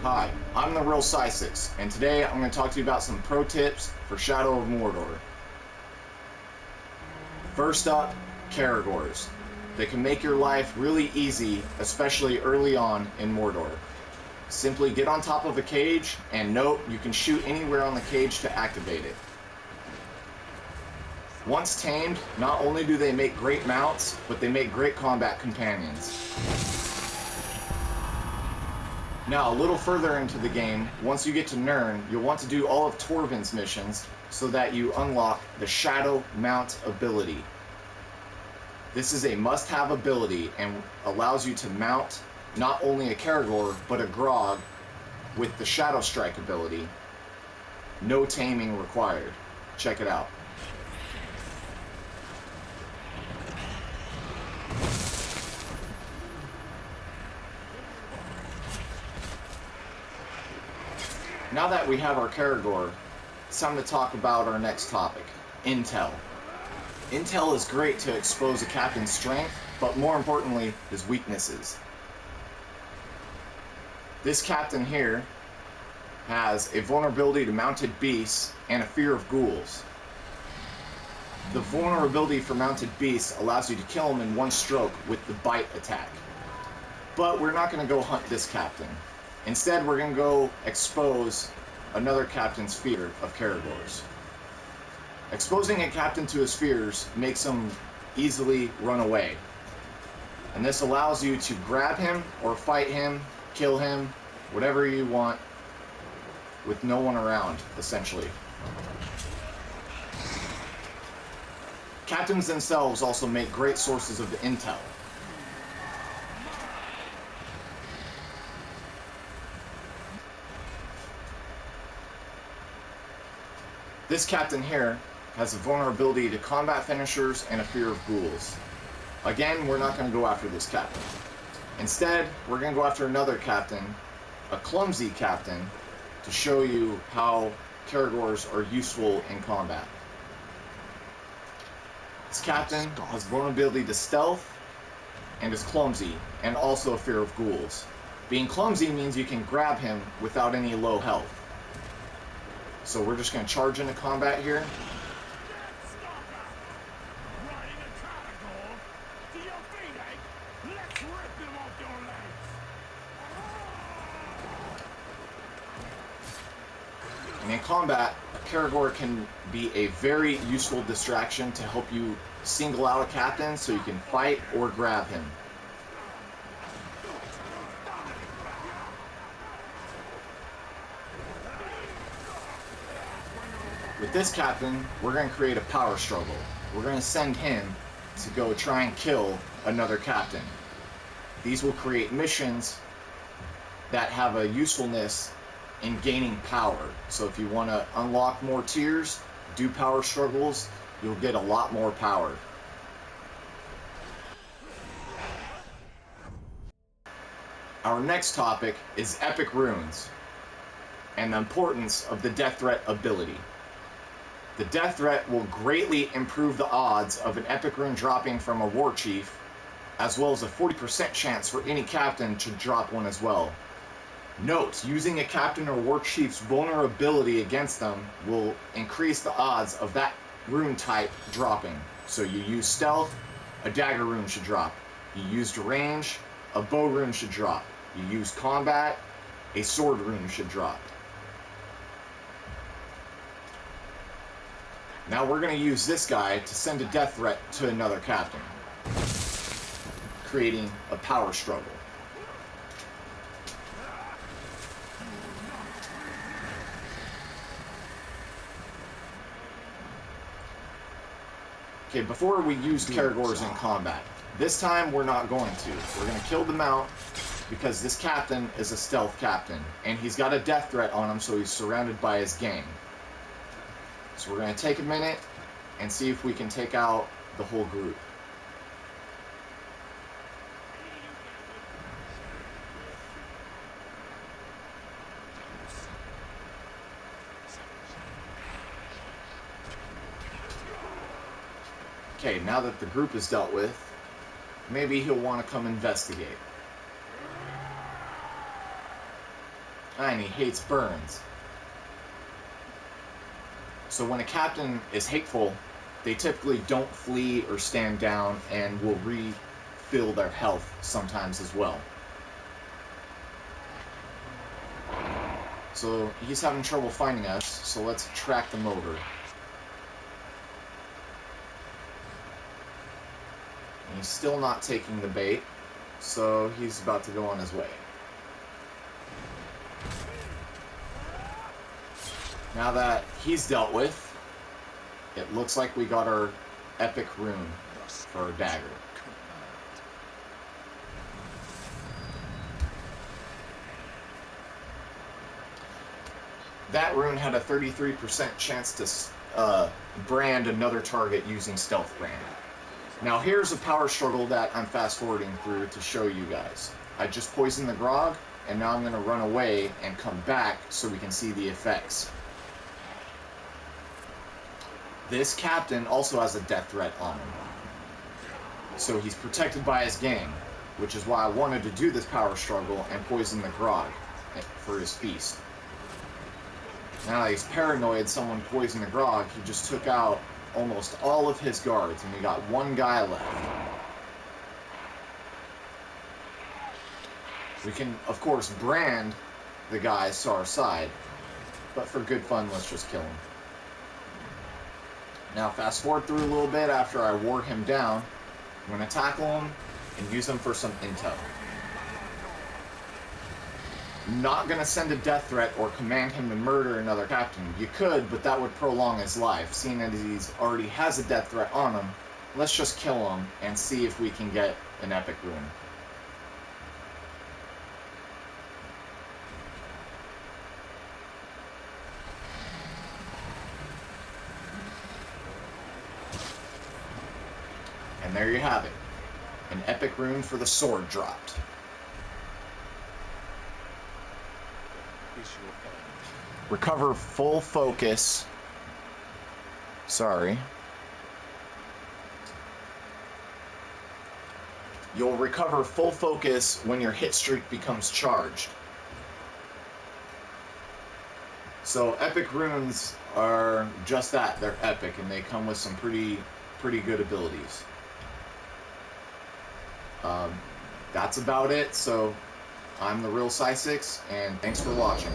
Hi, I'm the Real Sisix, and today I'm going to talk to you about some pro tips for Shadow of Mordor. First up, caragors. They can make your life really easy, especially early on in Mordor. Simply get on top of a cage, and note you can shoot anywhere on the cage to activate it. Once tamed, not only do they make great mounts, but they make great combat companions. Now, a little further into the game, once you get to Nirn, you'll want to do all of Torvin's missions so that you unlock the Shadow Mount ability. This is a must-have ability and allows you to mount not only a Caragor, but a Grog with the Shadow Strike ability. No taming required. Check it out. Now that we have our Caragor, it's time to talk about our next topic, Intel. Intel is great to expose a captain's strength, but more importantly, his weaknesses. This captain here has a vulnerability to mounted beasts and a fear of ghouls. The vulnerability for mounted beasts allows you to kill them in one stroke with the bite attack. But we're not going to go hunt this captain. Instead, we're going to go expose another captain's fear of caragors. Exposing a captain to his fears makes him easily run away. And this allows you to grab him or fight him, kill him, whatever you want, with no one around, essentially. Captains themselves also make great sources of intel. This captain here has a vulnerability to combat finishers and a fear of ghouls. Again, we're not going to go after this captain. Instead, we're going to go after another captain, a clumsy captain, to show you how caragors are useful in combat. This captain has vulnerability to stealth and is clumsy, and also a fear of ghouls. Being clumsy means you can grab him without any low health. So we're just going to charge into combat here. And in combat, a Caragor can be a very useful distraction to help you single out a captain so you can fight or grab him. With this captain, we're going to create a power struggle. We're going to send him to go try and kill another captain. These will create missions that have a usefulness in gaining power. So if you want to unlock more tiers, do power struggles, you'll get a lot more power. Our next topic is epic runes and the importance of the death threat ability. The death threat will greatly improve the odds of an epic rune dropping from a war chief, as well as a 40% chance for any captain to drop one as well. Note, using a captain or war chief's vulnerability against them will increase the odds of that rune type dropping. So you use stealth, a dagger rune should drop. You used range, a bow rune should drop. You use combat, a sword rune should drop. Now we're going to use this guy to send a death threat to another captain, creating a power struggle. Okay, before we use caragors in combat, this time we're not going to. We're going to kill the mount because this captain is a stealth captain, and he's got a death threat on him, so he's surrounded by his gang. So we're going to take a minute and see if we can take out the whole group. Okay, now that the group is dealt with, maybe he'll want to come investigate. And he hates burns. So when a captain is hateful, they typically don't flee or stand down and will refill their health sometimes as well. So he's having trouble finding us, so let's track them over. And he's still not taking the bait, so he's about to go on his way. Now that he's dealt with, it looks like we got our epic rune for our dagger. That rune had a 33% chance to brand another target using stealth brand. Now here's a power struggle that I'm fast forwarding through to show you guys. I just poisoned the grog, and now I'm going to run away and come back so we can see the effects. This captain also has a death threat on him, so he's protected by his gang, which is why I wanted to do this power struggle and poison the grog for his feast. Now that he's paranoid someone poisoned the grog, he just took out almost all of his guards, and we got one guy left. We can, of course, brand the guys to our side, but for good fun, let's just kill him. Now, fast forward through a little bit after I wore him down. I'm going to tackle him and use him for some intel. Not going to send a death threat or command him to murder another captain. You could, but that would prolong his life. Seeing that he already has a death threat on him, let's just kill him and see if we can get an epic rune. And there you have it. An epic rune for the sword dropped. Recover full focus. Sorry. You'll recover full focus when your hit streak becomes charged. So epic runes are just that. They're epic, and they come with some pretty good abilities. That's about it. So I'm the real Psy6, and thanks for watching.